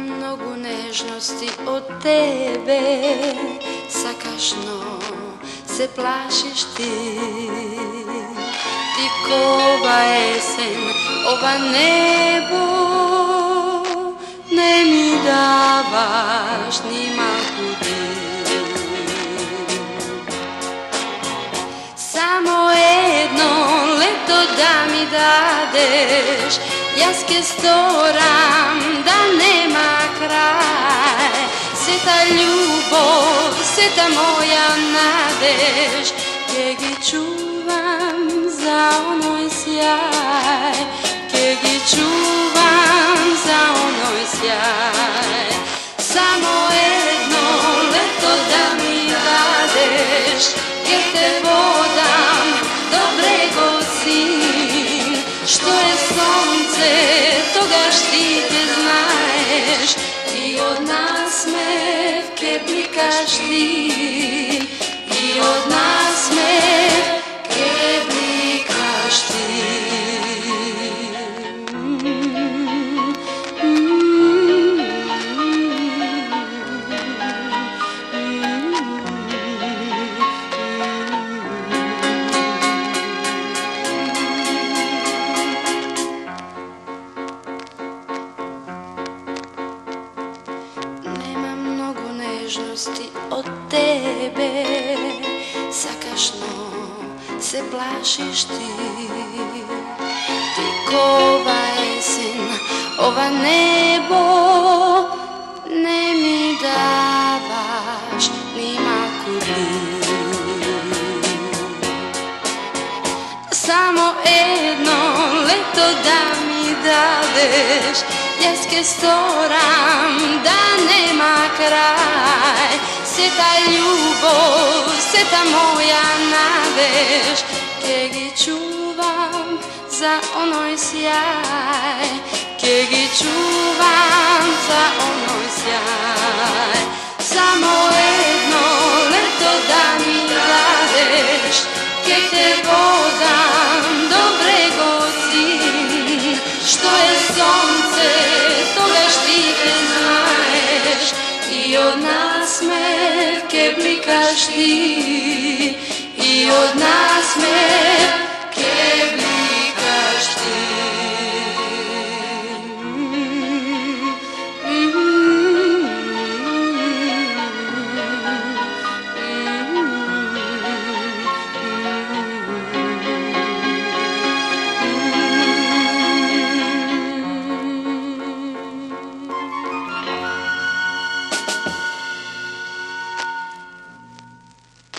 Mnogo nežnosti od tebe, sakašno se plašiš ti. Ti ko ova jesen, ova nebo, ne mi davaš ni malku dir. Samo jedno leto da mi dadeš, jaske storam da nema kraj. Sveta ljubov, sveta moja nadež, kje gi čuvam za onoj sjaj, kje gi čuvam za onoj sjaj. Samo jedno leto da mi dadeš, gdje te vodam do bregov sin. Što je sunce, toga štite znaješ, i od nasmevke blikaš ti, i od nasmevke blikaš ti. Od tebe sakašno se plašiš ti. Ti ko ova jesen, ova nebo, ne mi davaš ni malku dir. Samo jedno leto da mi dadeš, jaske storam da nema kraj. Sveta ljubov, sveta moja nadež, kje gi čuvam za onoj sjaj, kje gi čuvam za onoj sjaj. Samo jedno leto da mi daj.